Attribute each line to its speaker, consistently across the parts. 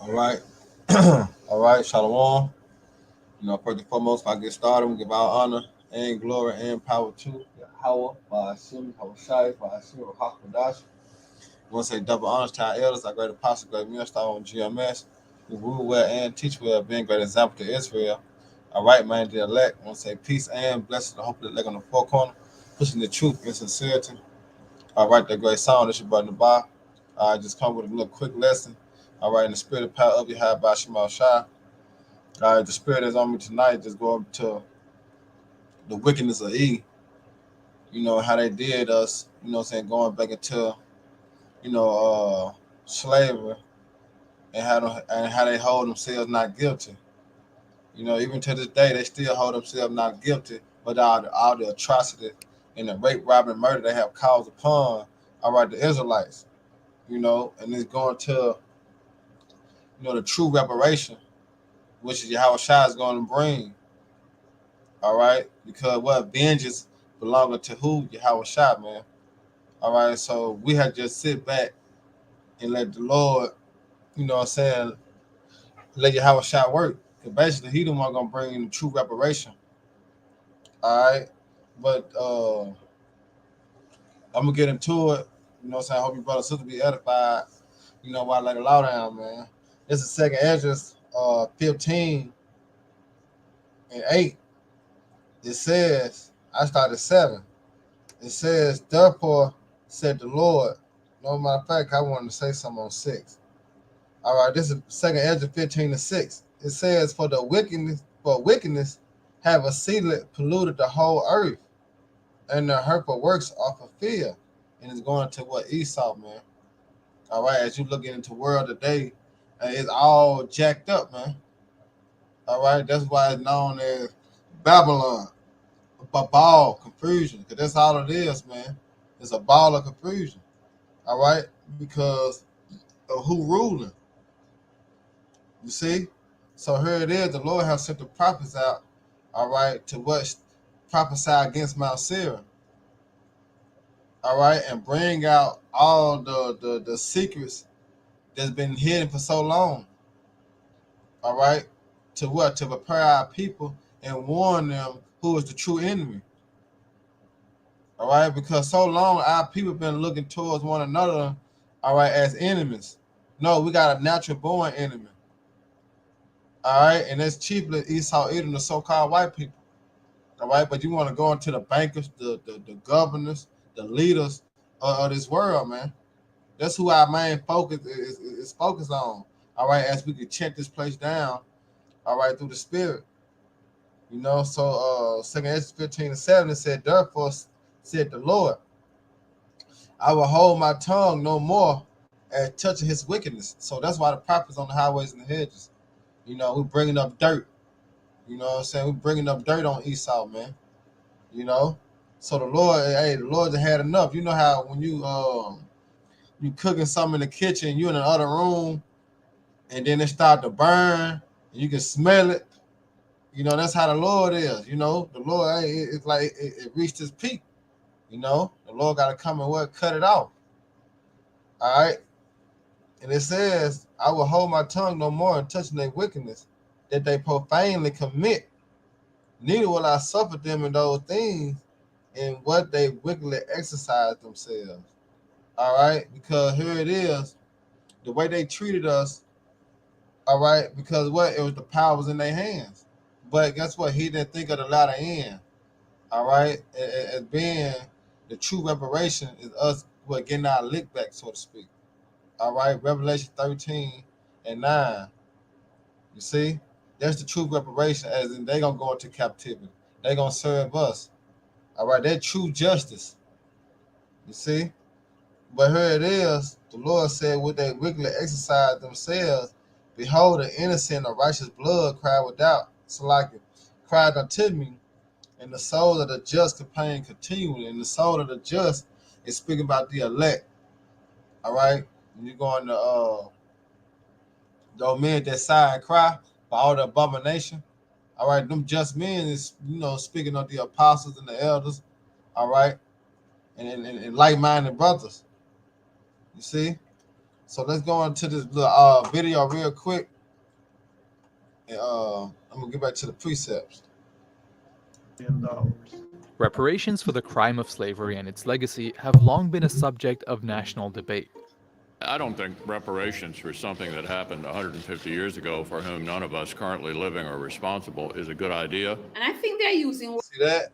Speaker 1: All right. All right. Shalom. First and foremost, if I get started, we give our honor and glory and power to Yahawa, Ba'ashim, Hawashai, Ba'ashim, Rahakadash. We want to say double honors to our elders, our great apostle, great minister on GMS, who rule well and teach well, being great example to Israel. All right, man, the elect. I want to say peace and blessings to hope the elect on the four corner, pushing the truth and sincerity. All right, that great song that you brought in the bar. I just come with a little quick lesson. All right, in the spirit of power of Yahweh, Ba'ashim, Shai. The spirit is on me tonight. Just go up to the wickedness of E. How they did us. Going back into you know slavery and how they hold themselves not guilty. Even to this day they still hold themselves not guilty, but all the atrocity and the rape, robbery, and murder they have caused upon all right the Israelites. And it's going to the true reparation, which is Yahawashi is going to bring. All right, because what vengeance belonging to who? Yahawashi, man. All right, so we had to just sit back and let the Lord, what I'm saying, let Yahawashi work. Because basically, he the one gonna bring in the true reparation. All right, but I'm gonna get into it. What I'm saying, I hope your brother and sister be edified. While I lay the law down, man. This is second address, 15:8. It says, I started 7. It says, therefore said the Lord. No matter of fact, I wanted to say something on 6. All right, this is second Ezra 15:6. It says, for wickedness have exceedingly polluted the whole earth, and the hurtful works are fulfilled. And it's going to what Esau, man. All right, as you look into the world today, it's all jacked up, man. All right, that's why it's known as Babylon. Ball confusion, because that's all it is, man. It's a ball of confusion. All right, because of who ruling. You see, so here it is. The Lord has sent the prophets out. All right, to what prophesy against Mount Seir. All right, and bring out all the secrets that's been hidden for so long. All right, to what? To prepare our people and warn them who is the true enemy. All right, because so long our people been looking towards one another, all right, as enemies. No, we got a natural born enemy. All right, and that's chiefly Esau, Edom, the so-called white people. All right, but you want to go into the bankers, the governors, the leaders of this world, man. That's who our main focus is focused on. All right, as we can check this place down, all right, through the spirit. So second Ezra 15:7 it said, therefore said the Lord, I will hold my tongue no more at touching his wickedness. So that's why the prophets on the highways and the hedges. We're bringing up dirt. You know what I'm saying? We're bringing up dirt on Esau, man. You know? So the Lord had enough. You know how when you cooking something in the kitchen, you in the other room, and then it start to burn, and you can smell it. That's how the Lord is. The Lord, it's like it reached its peak. The Lord got to come and cut it off. All right. And it says, I will hold my tongue no more in touching their wickedness that they profanely commit. Neither will I suffer them in those things in what they wickedly exercise themselves. All right. Because here it is, the way they treated us. All right. Because what? It was the power was in their hands. But guess what? He didn't think of the latter end. All right. As being the true reparation is us getting our lick back, so to speak. All right, Revelation 13:9. You see, that's the true reparation, as in they gonna go into captivity. They gonna serve us. All right, that true justice. You see, but here it is. The Lord said, "Would they wickedly exercise themselves? Behold, the innocent of righteous blood cried without, Salaki, cried unto me, and the soul of the just complained continually. And the soul of the just is speaking about the elect. All right, when you go into those men that sigh and cry for all the abomination. All right, them just men is speaking of the apostles and the elders. All right, and like-minded brothers. You see, So let's go into this little video real quick, and I'm gonna get back to the precepts.
Speaker 2: Reparations for the crime of slavery and its legacy have long been a subject of national debate.
Speaker 3: I don't think reparations for something that happened 150 years ago for whom none of us currently living are responsible is a good idea.
Speaker 4: And I think they're using.
Speaker 1: See that?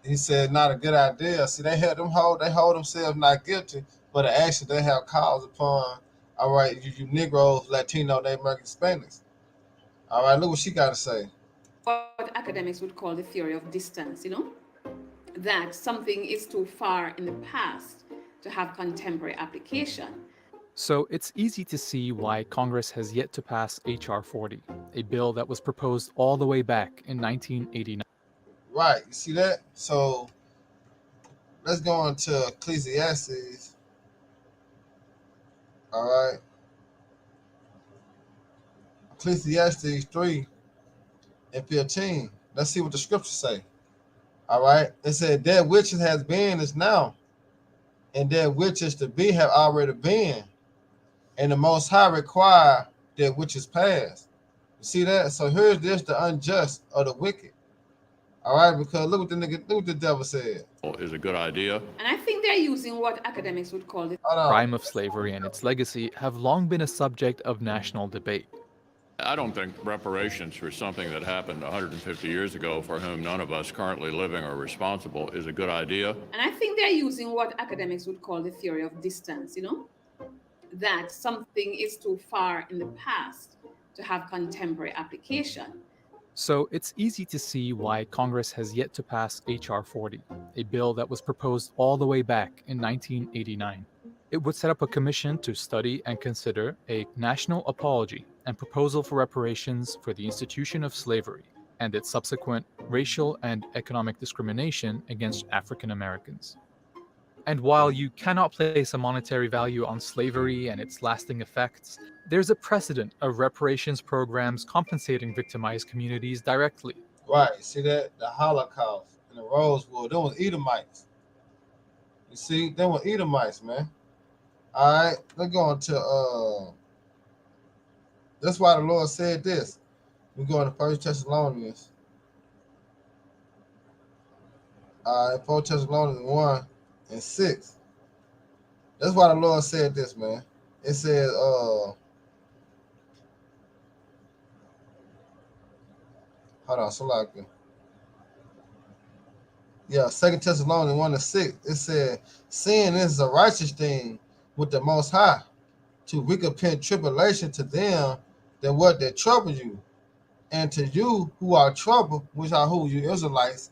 Speaker 1: He said not a good idea. See, they hold themselves not guilty, but actually they have cause upon. All right, you Negroes, Latino, Native American, Hispanics. All right, look what she got to say.
Speaker 4: What academics would call the theory of distance, that something is too far in the past to have contemporary application.
Speaker 2: So it's easy to see why Congress has yet to pass H.R. 40, a bill that was proposed all the way back in 1989.
Speaker 1: Right, you see that? So let's go into Ecclesiastes. All right, Ecclesiastes 3:15. Let's see what the scriptures say. All right, it said that which has been is now, and that which is to be have already been, and the Most High require that which is past. You see that? So here's this the unjust or the wicked. All right, because look what the devil said.
Speaker 3: Is a good idea.
Speaker 4: And I think they're using what academics would call the
Speaker 2: crime of slavery and its legacy have long been a subject of national debate.
Speaker 3: I don't think reparations for something that happened 150 years ago for whom none of us currently living are responsible is a good idea.
Speaker 4: And I think they're using what academics would call the theory of distance, that something is too far in the past to have contemporary application.
Speaker 2: So it's easy to see why Congress has yet to pass H.R. 40, a bill that was proposed all the way back in 1989. It would set up a commission to study and consider a national apology and proposal for reparations for the institution of slavery and its subsequent racial and economic discrimination against African Americans. And while you cannot place a monetary value on slavery and its lasting effects, there's a precedent of reparations programs compensating victimized communities directly.
Speaker 1: Right, see that? The Holocaust and the Rosewood, those was Edomites. You see, they were Edomites, man. All right, let's go into that's why the Lord said this. We go into 1 Thessalonians. All right, 1 Thessalonians 1:6. That's why the Lord said this, man. It says, hold on, so like, yeah, 2 Thessalonians 1:6. It said, sin is a righteous thing with the Most High to recompense tribulation to them that trouble you, and to you who are troubled, which are who? You Israelites,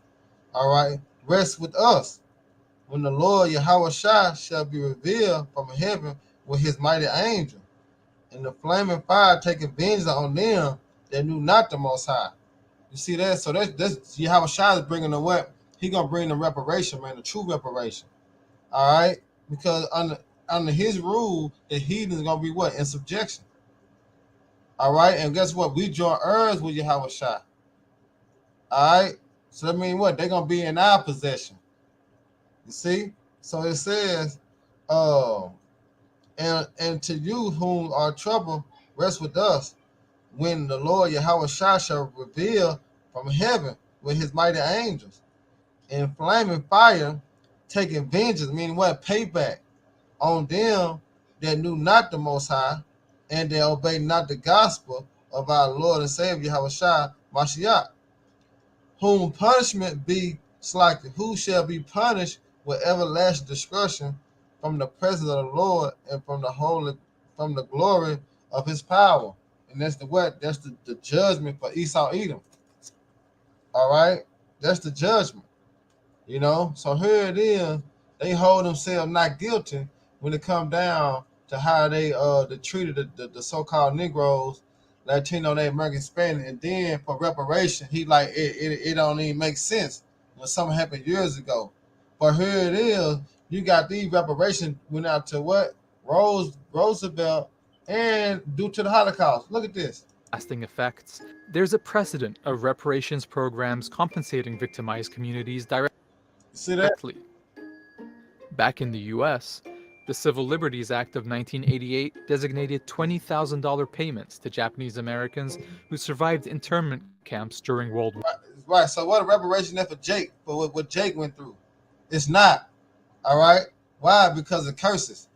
Speaker 1: all right, rest with us when the Lord Yahawashi shall be revealed from heaven with his mighty angel, and the flaming fire taking vengeance on them that knew not the Most High. You see that? So that's Yahawashi is bringing the what? He gonna bring the reparation, man, the true reparation. All right, because under his rule, the heathen is gonna be what? In subjection. All right, and guess what? We join heirs with Yahawashi. All right, so that means what? They're gonna be in our possession. You see? So it says, and to you whom are troubled, rest with us when the Lord Yahawashi shall reveal from heaven with his mighty angels in flaming fire, taking vengeance, meaning what? Payback on them that knew not the Most High, and they obeyed not the gospel of our Lord and Savior Yahawashi Mashiach, whom punishment be selected, who shall be punished with everlasting destruction from the presence of the Lord and from the glory of his power. And that's the what? That's the judgment for Esau Edom. All right, that's the judgment. So here it is. They hold themselves not guilty when it come down to how they treated the so-called Negroes, Latino, Native American, Hispanic, and then for reparation, he like it don't even make sense when something happened years ago. But here it is. You got these reparations went out to what? Roosevelt, and due to the Holocaust. Look at this.
Speaker 2: Lasting effects. There's a precedent of reparations programs compensating victimized communities
Speaker 1: See that?
Speaker 2: directly. Back in the US, The Civil Liberties Act of 1988 designated $20,000 payments to Japanese Americans who survived internment camps during World War.
Speaker 1: Right. So what a reparation there for Jake, for what Jake went through? It's not. All right. Why? Because of curses.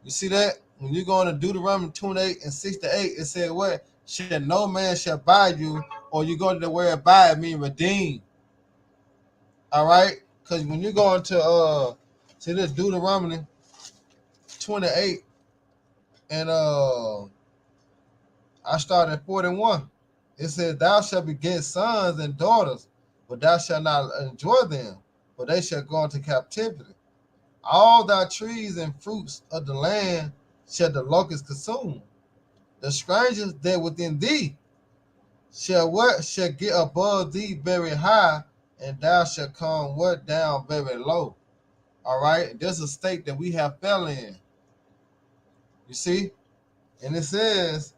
Speaker 1: You see that? When you go into Deuteronomy 28 and 6 to 8, it said what? Shall no man shall buy you, or you go to the word buy, it mean redeem. All right? Because when you go into to this Deuteronomy 28 and I started at 41. It says, thou shalt beget sons and daughters, but thou shalt not enjoy them, for they shall go into captivity. All thy trees and fruits of the land shall the locust consume. The strangers that within thee shall what? Shall get above thee very high, and thou shalt come what? Down very low. All right? This is a state that we have fell in. You see? And it says,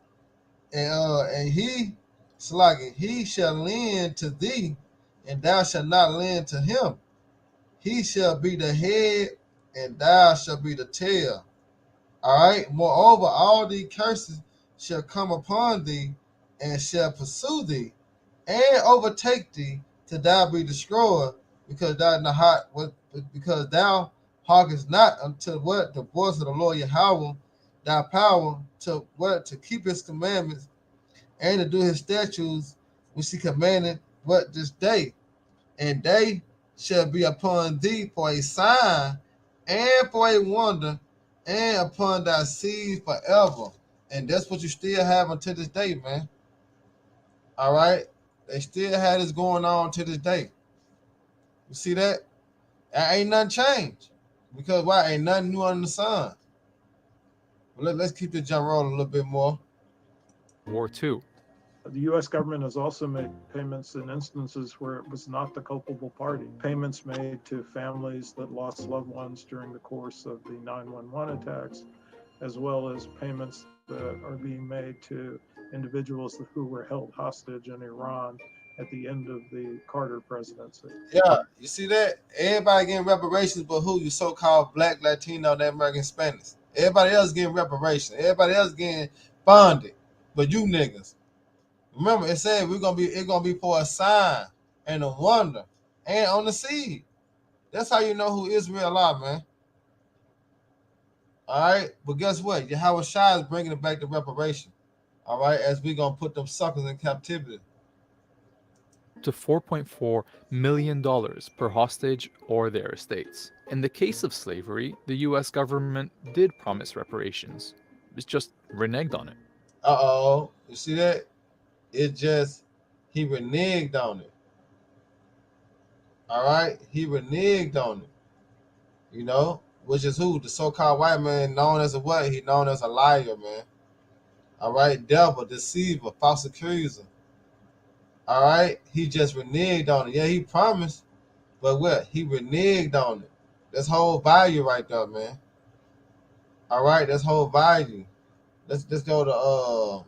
Speaker 1: and he shall lend to thee, and thou shalt not lend to him. He shall be the head, and thou shalt be the tail. All right. Moreover, all these curses shall come upon thee, and shall pursue thee, and overtake thee, till thou be destroyed, because thou hearkenest not unto what? The voice of the Lord Yahweh, thy power to what? To keep his commandments and to do his statutes, which he commanded what? This day. And they shall be upon thee for a sign and for a wonder, and upon thy seed forever. And that's what you still have until this day, man. All right? They still have this going on to this day. You see that? Ain't nothing changed. Because why? Ain't nothing new under the sun. Well, let's keep the jump rolling a little bit more.
Speaker 2: War II.
Speaker 5: The U.S. government has also made payments in instances where it was not the culpable party. Payments made to families that lost loved ones during the course of the 9/11 attacks, as well as payments that are being made to individuals who were held hostage in Iran at the end of the Carter presidency.
Speaker 1: Yeah, you see that? Everybody getting reparations, but who? You so-called Black, Latino, the American Spanish. Everybody else getting reparations. Everybody else getting bonded, but you niggas. Remember, it said it's gonna be for a sign and a wonder and on the seed. That's how you know who Israel are, man. All right, but guess what? Yahawashi is bringing it back to reparation. All right, as we gonna put them suckers in captivity.
Speaker 2: To $4.4 million per hostage or their estates. In the case of slavery, the US government did promise reparations. It's just reneged on it.
Speaker 1: You see that? It just, he reneged on it. All right, he reneged on it. You know, which is who? The so-called white man known as a what? He known as a liar, man. All right, devil, deceiver, false accuser. All right, he just reneged on it. Yeah, he promised, but what? He reneged on it. That's whole value right there, man. All right, that's whole value. Let's go to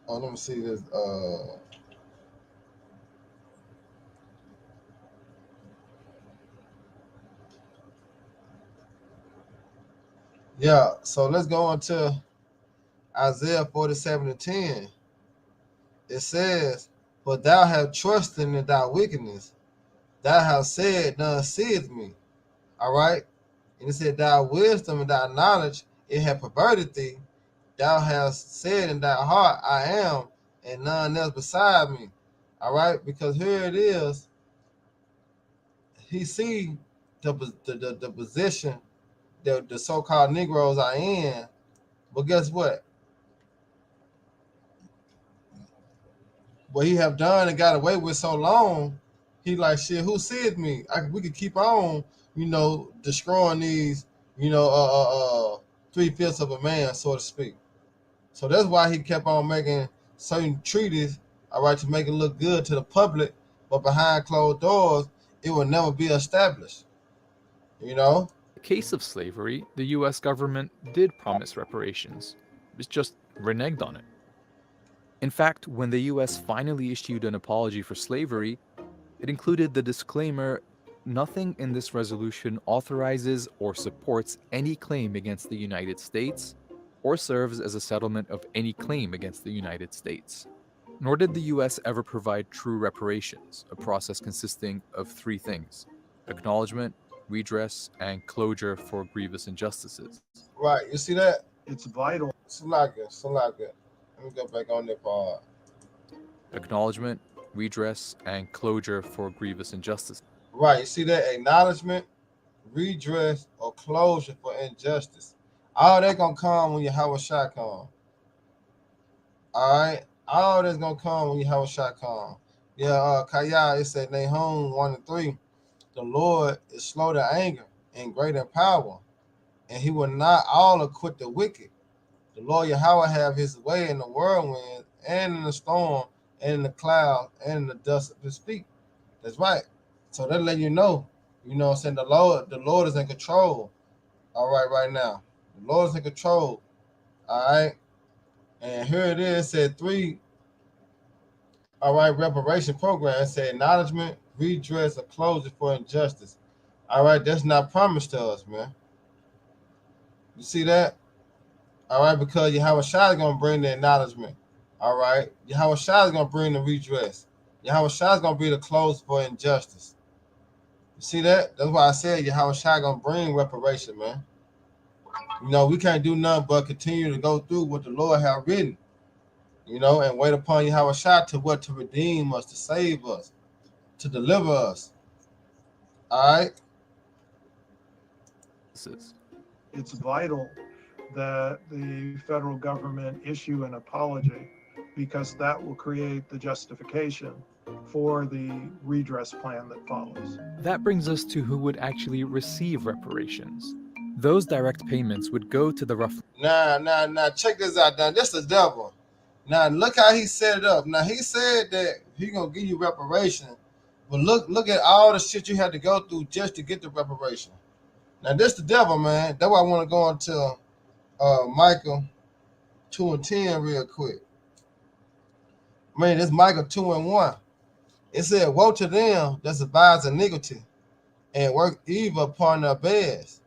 Speaker 1: let me see this. Yeah, so let's go on to Isaiah 47:10. It says, for thou hast trusted in thy wickedness, thou hast said, none seeth me. All right. And it said, thy wisdom and thy knowledge, it hath perverted thee. Thou hast said in thy heart, I am, and none else beside me. All right. Because here it is. He see the position that the so-called Negroes are in. But guess what? What he have done and got away with so long, he like, shit, who seeth me? We could keep on, destroying these, 3/5 of a man, so to speak. So that's why he kept on making certain treaties, all right, to make it look good to the public, but behind closed doors, it will never be established. You know?
Speaker 2: In the case of slavery, the US government did promise reparations. It's just reneged on it. In fact, when the US finally issued an apology for slavery, it included the disclaimer, nothing in this resolution authorizes or supports any claim against the United States or serves as a settlement of any claim against the United States. Nor did the US ever provide true reparations, a process consisting of three things: acknowledgement, redress, and closure for grievous injustices.
Speaker 1: Right. You see that?
Speaker 5: It's vital.
Speaker 1: Salakia. Let me go back on that part.
Speaker 2: Acknowledgement, redress, and closure for grievous injustices.
Speaker 1: Right. You see that? Acknowledgement, redress, or closure for injustice. All that gonna come when Yahawashi come. Alright? All that's gonna come when Yahawashi come. Yeah, Kaya, it said Nahum 1 and 3. The Lord is slow to anger and great in power, and he will not all acquit the wicked. The Lord Yahweh have his way in the whirlwind and in the storm and in the cloud and in the dust of his feet. That's right. So that let you know what I'm saying, the Lord is in control. All right now. The Lord is in control. All right. And here it is, said 3. All right, reparation program. It said acknowledgement, redress, or closure for injustice. All right, that's not promised to us, man. You see that? All right, because Yahawashi is going to bring the acknowledgement. All right, Yahawashi is going to bring the redress. Yahawashi is going to be the close for injustice. You see that? That's why I said Yahawashi is going to bring reparation, man. You know, we can't do nothing but continue to go through what the Lord has written, you know, and wait upon Yahawashi to redeem us, to save us, to deliver us. All right?
Speaker 5: It's vital that the federal government issue an apology, because that will create the justification for the redress plan that follows.
Speaker 2: That brings us to who would actually receive reparations. Those direct payments would go to the roughly...
Speaker 1: Now, check this out. Now, this is the devil. Now, look how he set it up. Now, he said that he going to give you reparation, but look at all the shit you had to go through just to get the reparation. Now, this the devil, man. That's why I want to go into Micah 2 and 10 real quick. Man, this Micah 2 and 1. It said, woe to them that devise iniquity and work evil upon their beds.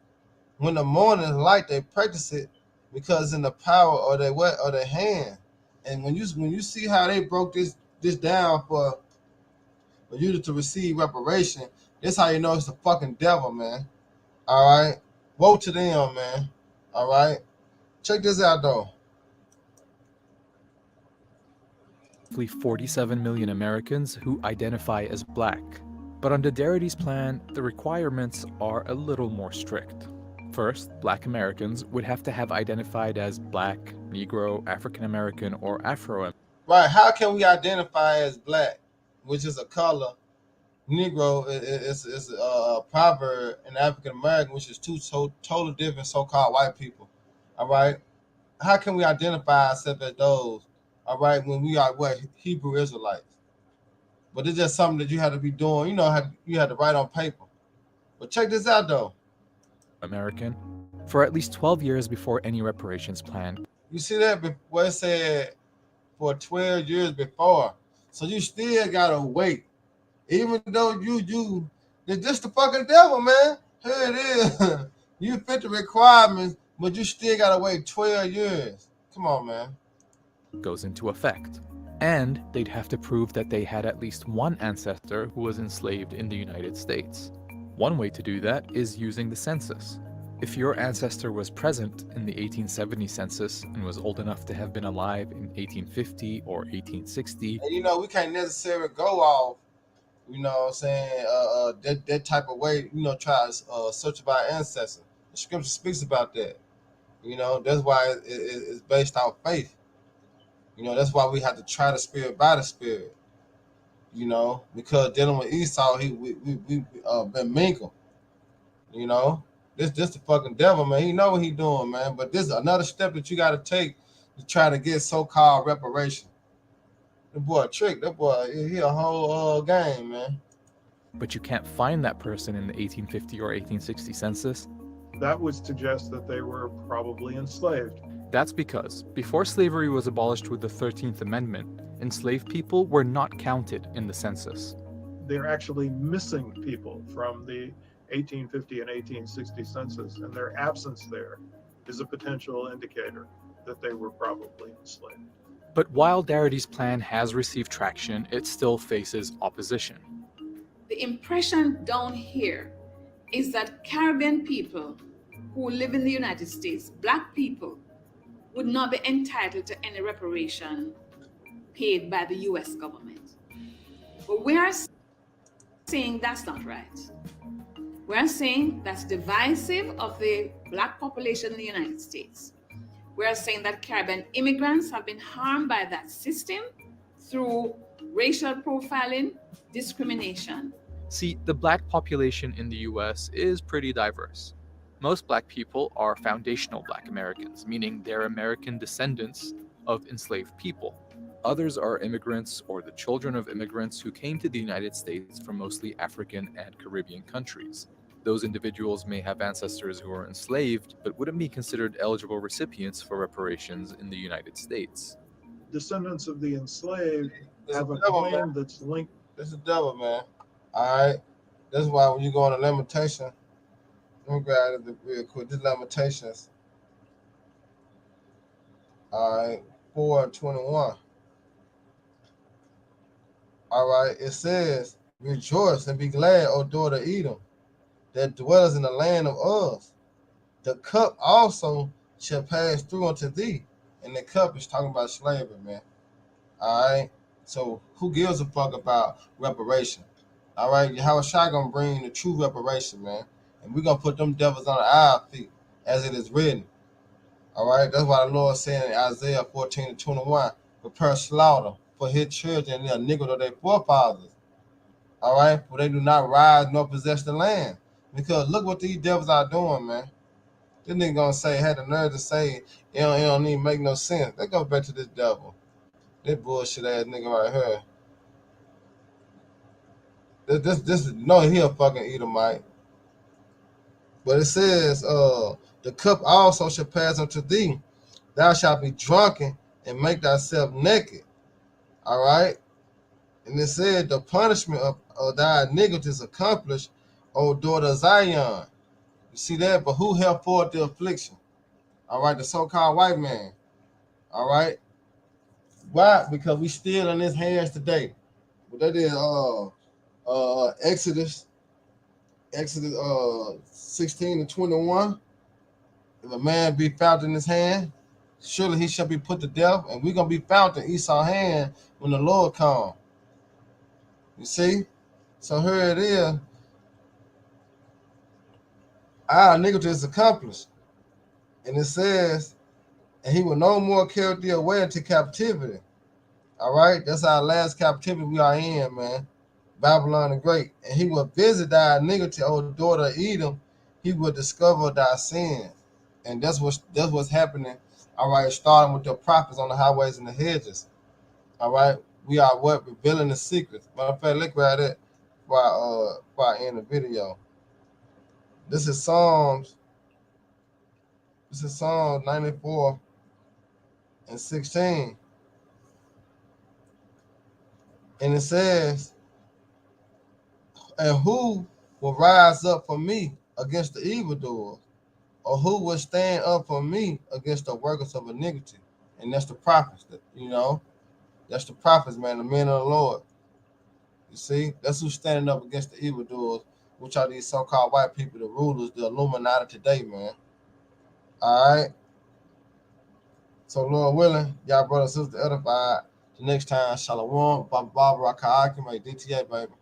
Speaker 1: When the morning light, they practice it because in the power of their hand. And when you see how they broke this down for you to receive reparation, this how you know it's the fucking devil, man. All right, woe to them, man. All right, check this out though.
Speaker 2: 47 million Americans who identify as Black. But under Darity's plan, the requirements are a little more strict. First, Black Americans would have to have identified as Black, Negro, African American, or Afro.
Speaker 1: Right, how can we identify as Black, which is a color? Negro is a proverb, and African American, which is two totally different so-called white people. All right, how can we identify ourselves as those? All right, when we are Hebrew Israelites, but it's just something that you have to be doing. You know, you have to write on paper. But check this out though.
Speaker 2: American for at least 12 years before any reparations plan.
Speaker 1: You see that what it said for 12 years before, so you still gotta wait. Even though you just the fucking devil, man. Here it is. You fit the requirements, but you still gotta wait 12 years. Come on, man.
Speaker 2: Goes into effect. And they'd have to prove that they had at least one ancestor who was enslaved in the United States. One way to do that is using the census. If your ancestor was present in the 1870 census and was old enough to have been alive in 1850 or 1860,
Speaker 1: and you know, we can't necessarily go off, you know what I'm saying, that type of way, you know, try to search about ancestors. The scripture speaks about that. You know, that's why it's based on faith. You know, that's why we have to try the spirit by the spirit. You know, because dealing with Esau, we been mingled. You know, this the fucking devil, man. He know what he doing, man. But this is another step that you got to take to try to get so-called reparation. The boy trick, that boy, he a whole game, man.
Speaker 2: But you can't find that person in the 1850 or 1860 census.
Speaker 5: That would suggest that they were probably enslaved.
Speaker 2: That's because before slavery was abolished with the 13th Amendment, enslaved people were not counted in the census.
Speaker 5: they're actually missing people from the 1850 and 1860 census, and their absence there is a potential indicator that they were probably enslaved.
Speaker 2: But while Darity's plan has received traction, it still faces opposition.
Speaker 4: The impression down here is that Caribbean people who live in the United States, Black people, would not be entitled to any reparation paid by the US government. But we are saying that's not right. We are saying that's divisive of the Black population in the United States. We are saying that Caribbean immigrants have been harmed by that system through racial profiling, discrimination.
Speaker 2: See, the Black population in the US is pretty diverse. Most Black people are foundational Black Americans, meaning they're American descendants of enslaved people. Others are immigrants or the children of immigrants who came to the United States from mostly African and Caribbean countries. Those individuals may have ancestors who were enslaved, but wouldn't be considered eligible recipients for reparations in the United States.
Speaker 5: Descendants of the enslaved have a
Speaker 1: devil,
Speaker 5: claim
Speaker 1: man.
Speaker 5: that's linked.
Speaker 1: This is the devil, man. All right. That's why when you go on a limitation, let me grab it real quick. These limitations. All right. 4:21. All right. It says, rejoice and be glad, O daughter Edom, that dwellers in the land of Uz. The cup also shall pass through unto thee. And the cup is talking about slavery, man. All right. So who gives a fuck about reparation? All right. Yahawashi gonna bring the true reparation, man. And we're gonna put them devils on our feet, as it is written. All right. That's why the Lord said in Isaiah 14:21, prepare slaughter for his children and the iniquity of their forefathers. All right. For they do not rise nor possess the land. Because look what these devils are doing, man. This nigga gonna say, had the nerve to say it don't even make no sense. Let's go back to this devil. This bullshit ass nigga right here. This is no, he a fucking Edomite. But it says, the cup also shall pass unto thee. Thou shalt be drunken and make thyself naked. All right. And it said, the punishment of thy iniquity is accomplished, O daughter of Zion. You see that? But who held forth the affliction? All right, the so-called white man. All right. Why? Because we still in his hands today. But that is Exodus 16:21. If a man be found in his hand, surely he shall be put to death, and we're gonna be found in Esau's hand when the Lord comes. You see? So here it is. Our iniquity is accomplished. And it says, and he will no more carry thee away into captivity. All right, that's our last captivity we are in, man. Babylon the Great. And he will visit thy iniquity, O daughter of Edom. He will discover thy sin. And that's what's happening. All right, starting with the prophets on the highways and the hedges. All right, we are what? Revealing the secrets. Matter of fact, look right at before I end the video. This is Psalms 94:16. And it says, and who will rise up for me against the evildoers? Or who will stand up for me against the workers of iniquity? And that's the prophets, that's the prophets, man, the men of the Lord. You see, that's who's standing up against the evildoers, which are these so-called white people, the rulers, the Illuminati today, man. All right. So, Lord willing, y'all brothers and sisters edified. The next time, Shalom, Baba Raka'akim, DTA, baby.